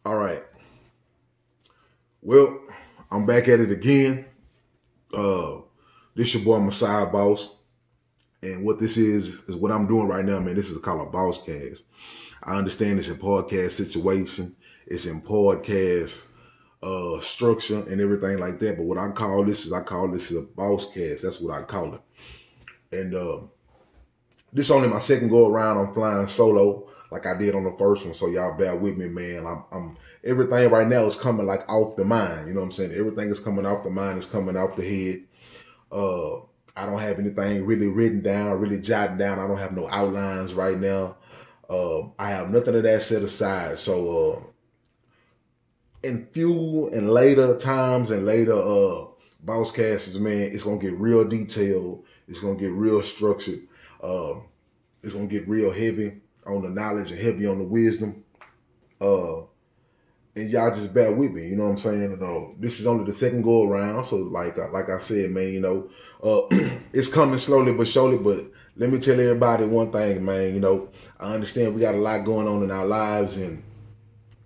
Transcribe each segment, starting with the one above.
All right. Well, I'm back at it again. Uh, this your boy Messiah Boss, and what this is what I'm doing right now, man. This is called a BossCast. I understand it's a podcast situation, it's in podcast structure and everything like that. But what I call this a BossCast. That's what I call it. And this only my second go around. I'm flying solo like I did on the first one, so y'all bear with me, man. I'm everything right now is coming like off the mind. You know what I'm saying? Everything is coming off the mind. It's coming off the head. Uh, I don't have anything really written down, really jotted down. I don't have no outlines right now. I have nothing of that set aside. So in few and later times and later boss casts, man, it's gonna get real detailed. It's gonna get real structured. Uh, it's gonna get real heavy on the knowledge and heavy on the wisdom. Uh, and y'all just bear with me. You know what I'm saying? This is only the second go around, so like I said, man, it's coming slowly but surely. But let me tell everybody one thing, man. I understand we got a lot going on in our lives, and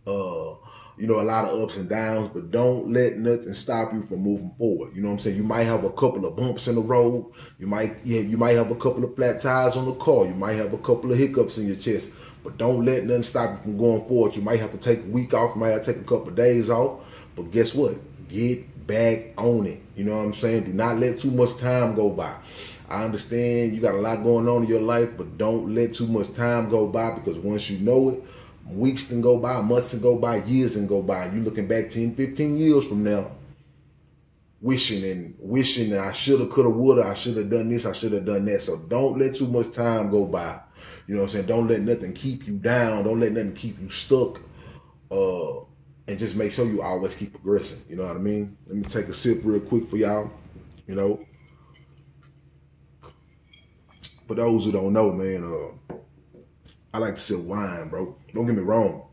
a lot of ups and downs, but don't let nothing stop you from moving forward. You know what I'm saying? You might have a couple of bumps in the road. You might have a couple of flat tires on the car. You might have a couple of hiccups in your chest, but don't let nothing stop you from going forward. You might have to take a week off. You might have to take a couple of days off, but guess what? Get back on it. You know what I'm saying? Do not let too much time go by. I understand you got a lot going on in your life, but don't let too much time go by, because once you know it, weeks can go by, months can go by, years can go by. You looking back 10, 15 years from now, wishing and I shoulda, coulda, woulda, I should have done this, I should have done that. So don't let too much time go by. You know what I'm saying? Don't let nothing keep you down. Don't let nothing keep you stuck. And just make sure you always keep progressing. You know what I mean? Let me take a sip real quick for y'all. You know, for those who don't know, man, I like to sip wine, bro. Don't get me wrong.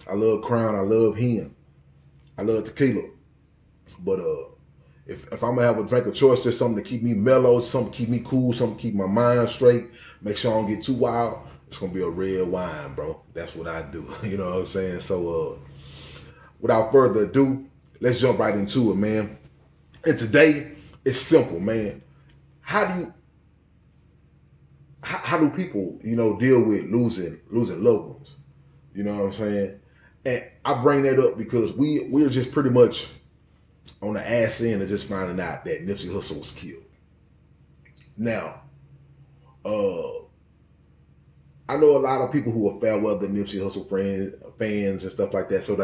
I love Crown. I love Hen. I love tequila. But if I'm gonna have a drink of choice, there's something to keep me mellow, something to keep me cool, something to keep my mind straight, make sure I don't get too wild, it's gonna be a red wine, bro. That's what I do. You know what I'm saying? So without further ado, let's jump right into it, man. And today, it's simple, man. How do people, deal with losing loved ones? You know what I'm saying? And I bring that up because we're just pretty much on the ass end of just finding out that Nipsey Hussle was killed. Now, I know a lot of people who are fair weather Nipsey Hussle fans and stuff like that. So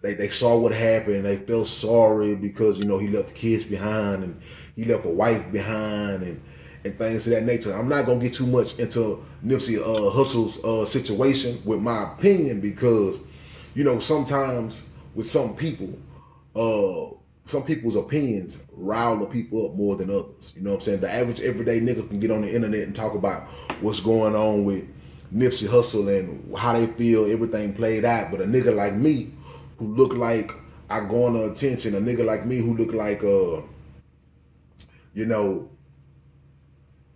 they saw what happened. They felt sorry because, he left kids behind and he left a wife behind and things of that nature. I'm not going to get too much into Nipsey Hussle's situation with my opinion because, sometimes with some people's opinions rile the people up more than others. You know what I'm saying? The average everyday nigga can get on the internet and talk about what's going on with Nipsey Hussle and how they feel everything played out. But a nigga like me who look like I garner attention, a nigga like me who look like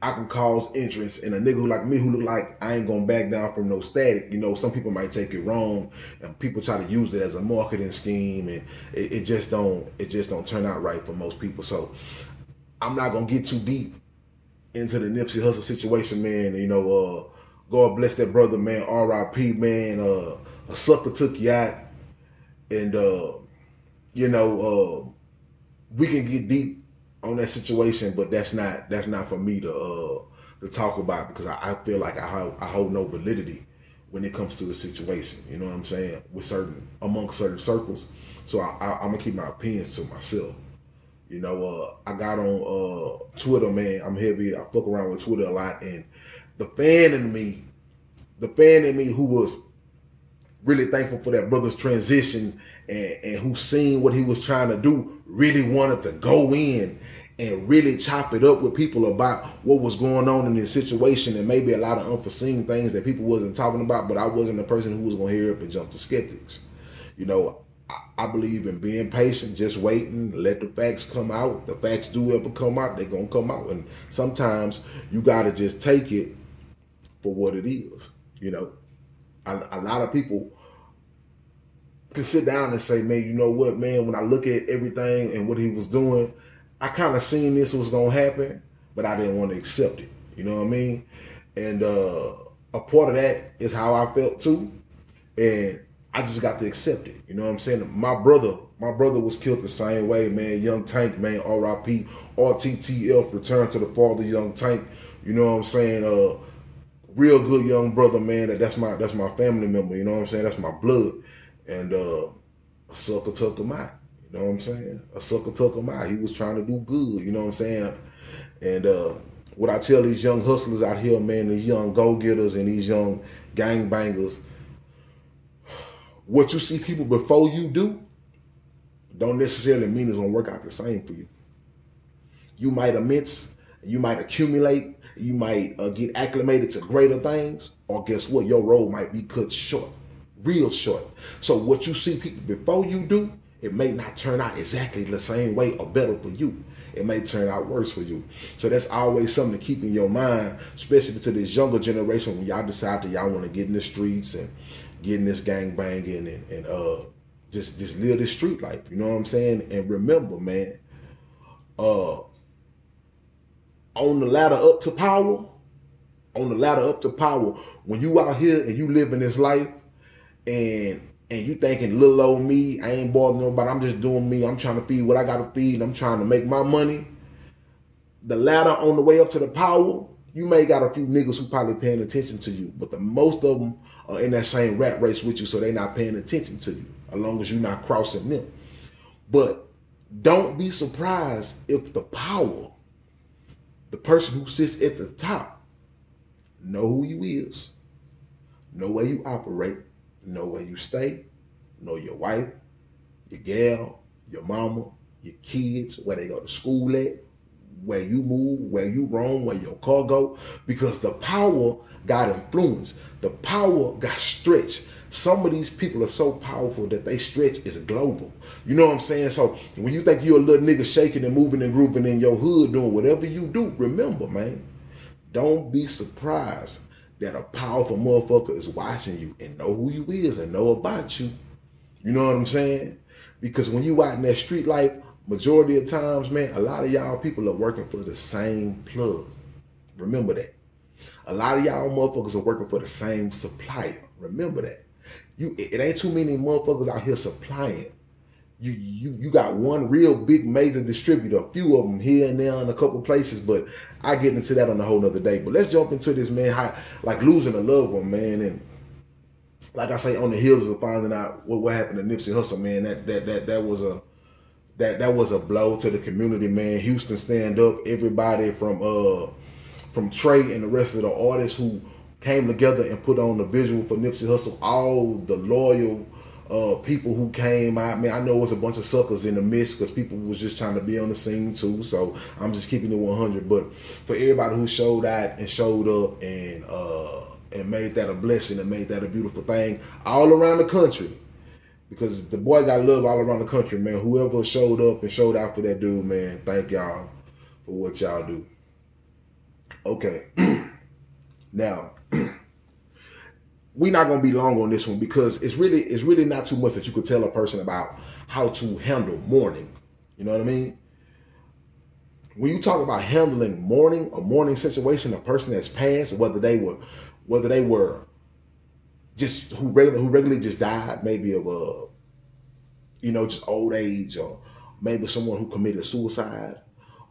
I can cause interest, and a nigga who like me who look like I ain't gonna back down from no static. Some people might take it wrong, and people try to use it as a marketing scheme, and it just don't turn out right for most people. So I'm not gonna get too deep into the Nipsey Hussle situation, man. God bless that brother, man. R.I.P. man. A sucker took you out, and we can get deep on that situation, but that's not for me to talk about because I feel like I hold no validity when it comes to the situation. You know what I'm saying? Amongst certain circles, so I'm gonna keep my opinions to myself. I got on Twitter, man. I'm heavy. I fuck around with Twitter a lot, and the fan in me who was really thankful for that brother's transition and who seen what he was trying to do, really wanted to go in and really chop it up with people about what was going on in this situation and maybe a lot of unforeseen things that people wasn't talking about, but I wasn't the person who was going to hear up and jump to skeptics. I believe in being patient, just waiting, let the facts come out. The facts do ever come out, they're going to come out. And sometimes you got to just take it for what it is. A lot of people can sit down and say, man, you know what, man, when I look at everything and what he was doing, I kind of seen this was going to happen, but I didn't want to accept it. You know what I mean? And a part of that is how I felt too. And I just got to accept it. You know what I'm saying? My brother was killed the same way, man. Young Tank, man, R.I.P. RTTF, return to the father, Young Tank. You know what I'm saying? Real good young brother, man. That's my family member. You know what I'm saying? That's my blood. And a sucker took him out. You know what I'm saying? A sucker took him out. He was trying to do good. You know what I'm saying? And what I tell these young hustlers out here, man, these young go-getters and these young gangbangers, what you see people before you do don't necessarily mean it's going to work out the same for you. You might immense, you might accumulate, you might get acclimated to greater things, or guess what? Your road might be cut short, real short. So what you see people before you do, it may not turn out exactly the same way or better for you. It may turn out worse for you. So that's always something to keep in your mind, especially to this younger generation when y'all decide that y'all want to get in the streets and get in this gang banging and just live this street life. You know what I'm saying? And remember, man, on the ladder up to power, when you out here and you living this life and you thinking little old me, I ain't bothering nobody, I'm just doing me, I'm trying to feed what I gotta feed, and I'm trying to make my money. The ladder on the way up to the power, you may got a few niggas who probably paying attention to you, but the most of them are in that same rat race with you, so they not paying attention to you, as long as you're not crossing them. But don't be surprised if the power, the person who sits at the top, know who you is, know where you operate, know where you stay, know your wife, your gal, your mama, your kids, where they go to school at, where you move, where you roam, where your car go, because the power got influence. The power got stretch. Some of these people are so powerful that they stretch is global. You know what I'm saying? So when you think you're a little nigga shaking and moving and grooving in your hood doing whatever you do, remember, man, don't be surprised that a powerful motherfucker is watching you and know who you is and know about you. You know what I'm saying? Because when you out in that street life, majority of times, man, a lot of y'all people are working for the same plug. Remember that. A lot of y'all motherfuckers are working for the same supplier. Remember that. It ain't too many motherfuckers out here supplying. You got one real big major distributor, a few of them here and there in a couple places, but I get into that on a whole nother day. But let's jump into this, man, how, like losing a loved one, man, and like I say, on the heels of finding out what happened to Nipsey Hussle, man, that was a blow to the community, man. Houston stand up, everybody from Trey and the rest of the artists who came together and put on the visual for Nipsey Hussle, all the loyal people who came out. Man, I know it was a bunch of suckers in the midst because people was just trying to be on the scene too, so I'm just keeping it 100. But for everybody who showed out and showed up and made that a blessing and made that a beautiful thing all around the country, because the boy got love all around the country, man. Whoever showed up and showed out for that dude, man, thank y'all for what y'all do. Okay. Now, we're not gonna be long on this one because it's really not too much that you could tell a person about how to handle mourning. You know what I mean? When you talk about handling mourning, a mourning situation, a person that's passed, whether they were just who regularly just died, maybe of just old age, or maybe someone who committed suicide,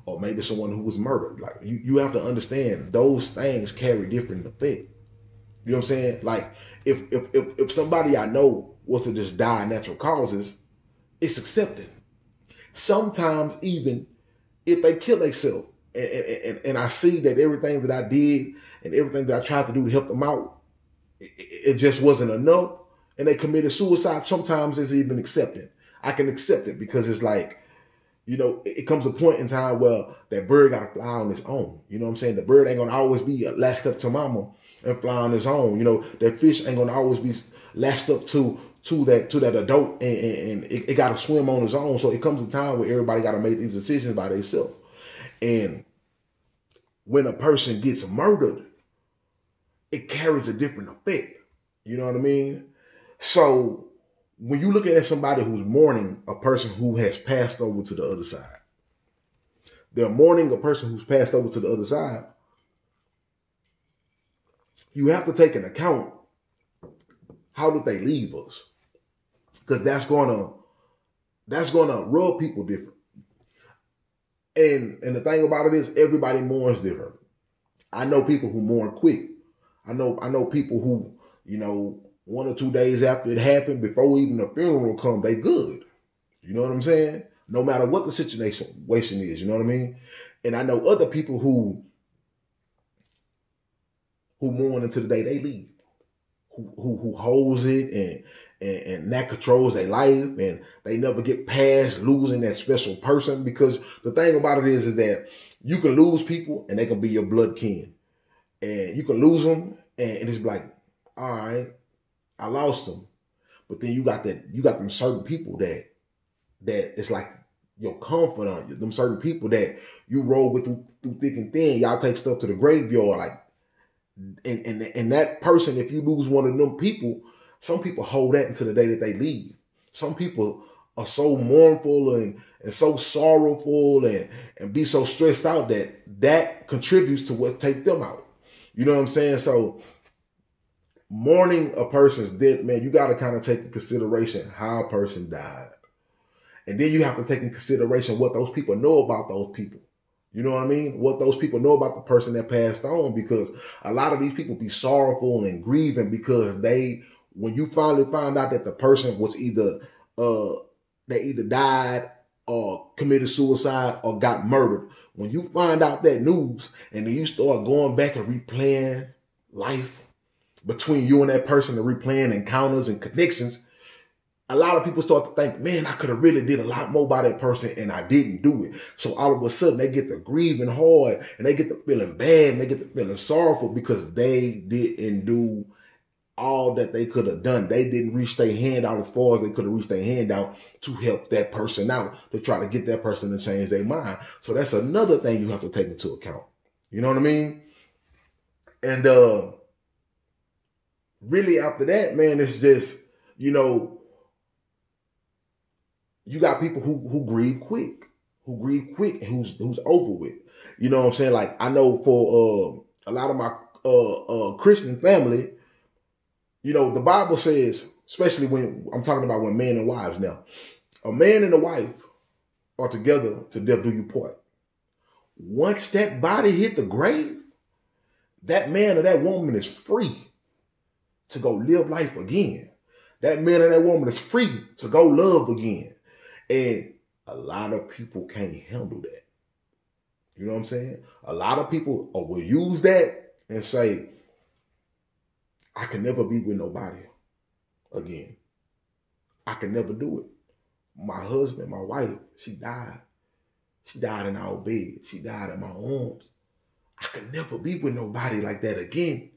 or maybe someone who was murdered. Like you have to understand those things carry different effect. You know what I'm saying? Like if somebody I know was to just die of natural causes, it's accepted. Sometimes even if they kill themselves, and I see that everything that I did and everything that I tried to do to help them out, it just wasn't enough, and they committed suicide, sometimes it's even accepted. I can accept it because it's like, it comes a point in time where that bird got to fly on its own. You know what I'm saying? The bird ain't going to always be lashed up to mama and fly on its own. That fish ain't going to always be lashed up to that adult and it got to swim on its own. So it comes a time where everybody got to make these decisions by themselves. And when a person gets murdered, it carries a different effect. You know what I mean? So when you look at somebody who's mourning a person who has passed over to the other side, they're mourning a person who's passed over to the other side. You have to take into account, how did they leave us? Because that's gonna rub people different. And the thing about it is, everybody mourns different. I know people who mourn quick. I know people who, 1 or 2 days after it happened, before even the funeral come, they good. You know what I'm saying? No matter what the situation is, you know what I mean? And I know other people who mourn until the day they leave, who holds it and that controls their life, and they never get past losing that special person. Because the thing about it is that you can lose people and they can be your blood kin, and you can lose them and it's like, all right, I lost them. But then you got them certain people that it's like your confidant, them certain people that you roll with through thick and thin. Y'all take stuff to the graveyard, like, and that person, if you lose one of them people, some people hold that until the day that they leave. Some people are so mournful and so sorrowful and be so stressed out that contributes to what take them out. You know what I'm saying? So mourning a person's death, man, you got to kind of take into consideration how a person died. And then you have to take in consideration what those people know about those people. You know what I mean? What those people know about the person that passed on, because a lot of these people be sorrowful and grieving because when you finally find out that the person was they either died or committed suicide or got murdered, when you find out that news and then you start going back and replaying life between you and that person and replaying encounters and connections, a lot of people start to think, man, I could have really did a lot more by that person and I didn't do it. So all of a sudden they get to grieving hard and they get to feeling bad and they get to feeling sorrowful because they didn't do all that they could have done. They didn't reach their hand out as far as they could have reached their hand out to help that person out, to try to get that person to change their mind. So that's another thing you have to take into account. You know what I mean? And really after that, man, it's just, you got people who grieve quick, and who's over with. You know what I'm saying? Like, I know for a lot of my Christian family, the Bible says, especially when I'm talking about when man and wives now, a man and a wife are together to death do you part. Once that body hit the grave, that man or that woman is free to go live life again. That man or that woman is free to go love again. And a lot of people can't handle that. You know what I'm saying? A lot of people will use that and say, I can never be with nobody again. I can never do it. My husband, my wife, she died. She died in our bed. She died in my arms. I can never be with nobody like that again.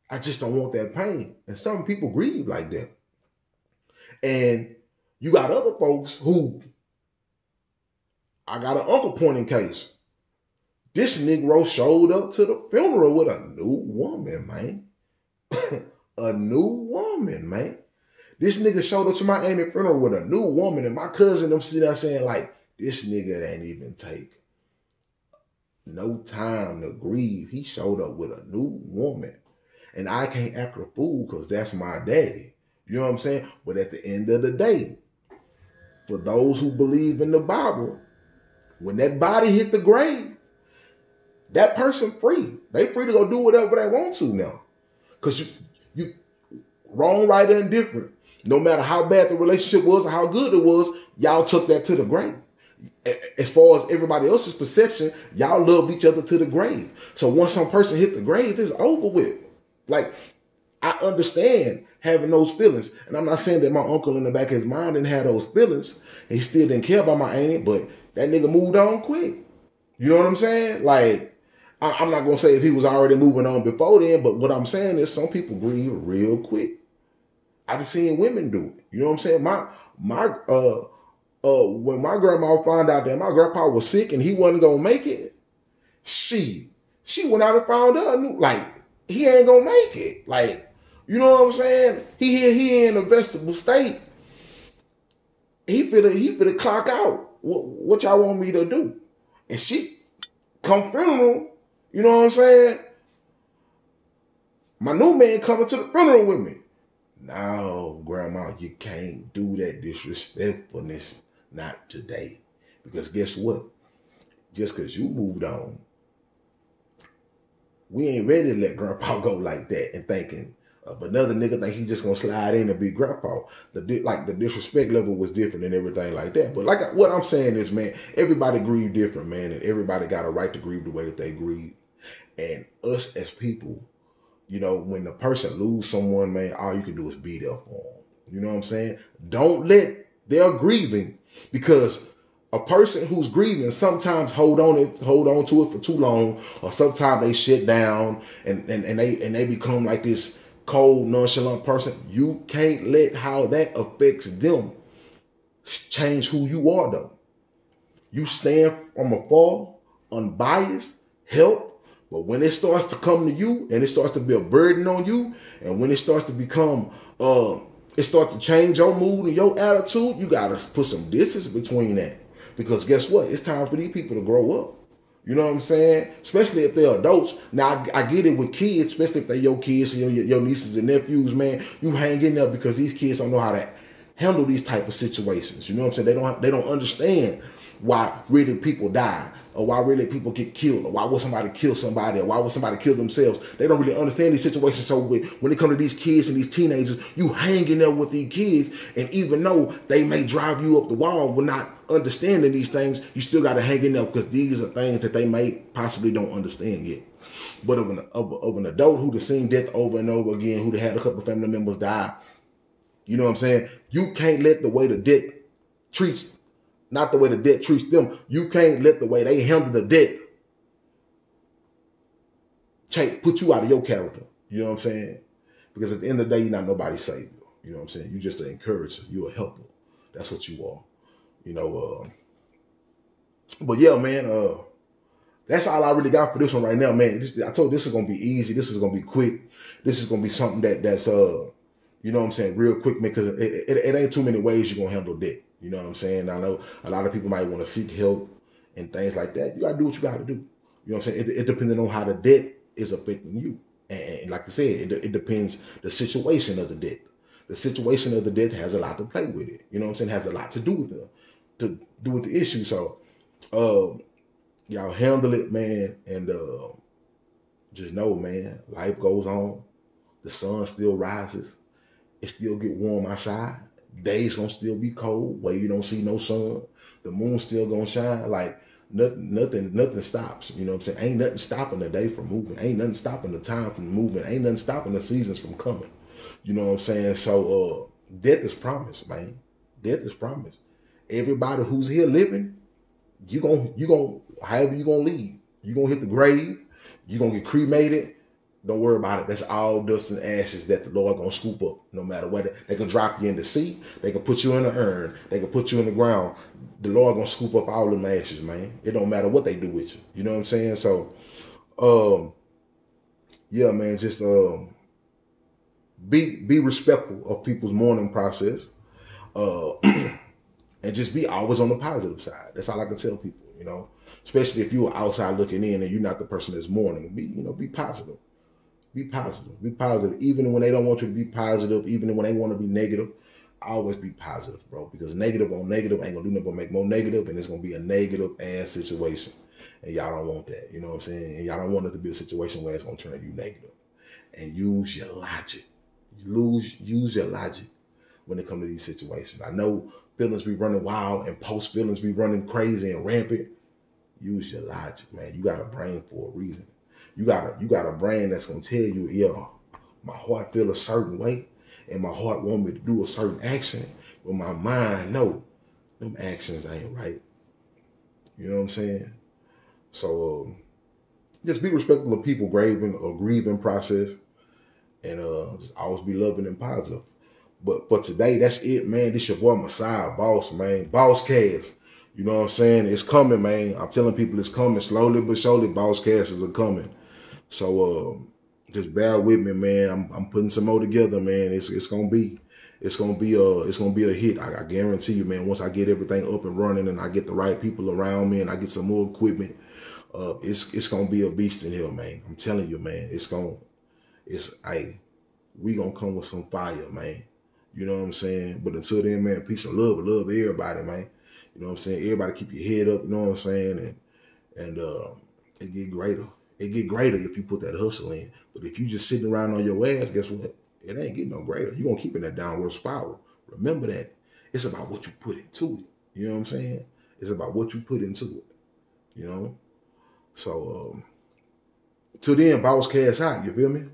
I just don't want that pain. And some people grieve like that. And you got other folks who, I got an uncle point in case. This Negro showed up to the funeral with a new woman, man. A new woman, man. This nigga showed up to my auntie's funeral with a new woman, and my cousin them sitting there saying like, this nigga ain't even take no time to grieve. He showed up with a new woman. And I can't act a fool because that's my daddy. You know what I'm saying? But at the end of the day, for those who believe in the Bible, when that body hit the grave, that person free. They free to go do whatever they want to now. Because you wrong, right, or indifferent. No matter how bad the relationship was or how good it was, y'all took that to the grave. As far as everybody else's perception, y'all loved each other to the grave. So once some person hit the grave, it's over with. Like, I understand having those feelings. And I'm not saying that my uncle in the back of his mind didn't have those feelings. He still didn't care about my auntie, but that nigga moved on quick. You know what I'm saying? Like, I'm not going to say if he was already moving on before then, but what I'm saying is some people grieve real quick. I've seen women do it. You know what I'm saying? When my grandma found out that my grandpa was sick and he wasn't going to make it, she went out and found her new, like, he ain't going to make it. Like, you know what I'm saying? He in a vegetable state. he finna clock out. What y'all want me to do? And she come funeral, you know what I'm saying? My new man coming to the funeral with me. No, grandma, you can't do that disrespectfulness. Not today. Because guess what? Just because you moved on, we ain't ready to let grandpa go like that and thinking of another nigga think he just gonna slide in and be grandpa. The disrespect level was different and everything like that. But what I'm saying is, man, everybody grieve different, man, and everybody got a right to grieve the way that they grieve. And us as people, you know, when the person lose someone, man, all you can do is be there for them. You know what I'm saying? Don't let their grieving, because a person who's grieving sometimes hold on to it for too long, or sometimes they shut down and they become like this cold, nonchalant person. You can't let how that affects them change who you are, though. You stand from afar, unbiased, help. But when it starts to come to you and it starts to be a burden on you, and when it starts to become, it starts to change your mood and your attitude, you got to put some distance between that. Because guess what? It's time for these people to grow up. You know what I'm saying? Especially if they're adults. Now, I get it with kids, especially if they're your kids and your nieces and nephews, man. You hang in there because these kids don't know how to handle these type of situations. You know what I'm saying? They don't understand why really people die, or why really people get killed, or why would somebody kill somebody, or why would somebody kill themselves. They don't really understand these situations. So when it comes to these kids and these teenagers, you hang in there with these kids, and even though they may drive you up the wall with not understanding these things, you still got to hang in there, because these are things that they may possibly don't understand yet. But of an adult who'd have seen death over and over again, who'd have had a couple of family members die, you know what I'm saying? You can't let the way the death treats, not the way the debt treats them. You can't let the way they handle the debt put you out of your character. You know what I'm saying? Because at the end of the day, you're not nobody's savior. You know what I'm saying? You're just an encourager. You're a helper. That's what you are. You know, but yeah, man, that's all I really got for this one right now, man. I told you this is going to be easy. This is going to be quick. This is going to be something that's, you know what I'm saying, real quick, man, because it ain't too many ways you're going to handle debt. You know what I'm saying? I know a lot of people might want to seek help and things like that. You got to do what you got to do. You know what I'm saying? It depends on how the debt is affecting you. And like I said, it depends the situation of the debt. The situation of the debt has a lot to play with it. You know what I'm saying? It has a lot to do with the issue. So, y'all handle it, man. And just know, man, life goes on. The sun still rises. It still get warm outside. Days gonna still be cold where you don't see no sun. The moon still gonna shine. Like nothing stops. You know what I'm saying? Ain't nothing stopping the day from moving. Ain't nothing stopping the time from moving. Ain't nothing stopping the seasons from coming. You know what I'm saying? So death is promised, man. Death is promised. Everybody who's here living, you gonna however you gonna leave. You gonna hit the grave. You gonna get cremated. Don't worry about it. That's all dust and ashes that the Lord gonna scoop up. No matter what, they can drop you in the sea. They can put you in the urn. They can put you in the ground. The Lord gonna scoop up all them ashes, man. It don't matter what they do with you. You know what I'm saying? So, yeah, man. Just be respectful of people's mourning process, and just be always on the positive side. That's all I can tell people. You know, especially if you're outside looking in and you're not the person that's mourning. Be positive. Be positive. Be positive. Even when they don't want you to be positive, even when they want to be negative, always be positive, bro. Because negative on negative ain't gonna do nothing but make more negative, and it's gonna be a negative ass situation. And y'all don't want that. You know what I'm saying? And y'all don't want it to be a situation where it's gonna turn you negative. And use your logic. Use your logic when it comes to these situations. I know feelings be running wild and post feelings be running crazy and rampant. Use your logic, man. You got a brain for a reason. You got a brain that's gonna tell you, yo, my heart feel a certain way, and my heart want me to do a certain action, but my mind, no, them actions ain't right. You know what I'm saying? So just be respectful of people grieving process, and just always be loving and positive. But for today, that's it, man. This your boy Messiah Boss, man. BossCast. You know what I'm saying? It's coming, man. I'm telling people it's coming. Slowly but surely, BossCasts are coming. So just bear with me, man. I'm putting some more together, man. It's gonna be. it's gonna be a hit. I guarantee you, man. Once I get everything up and running and I get the right people around me and I get some more equipment, it's gonna be a beast in here, man. I'm telling you, man. We gonna come with some fire, man. You know what I'm saying? But until then, man, peace and love. I love everybody, man. You know what I'm saying? Everybody keep your head up, you know what I'm saying? And it get greater. It get greater if you put that hustle in. But if you just sitting around on your ass, guess what? It ain't getting no greater. You're gonna keep in that downward spiral. Remember that. It's about what you put into it. You know what I'm saying? It's about what you put into it. You know? So till then, BossCast out, you feel me?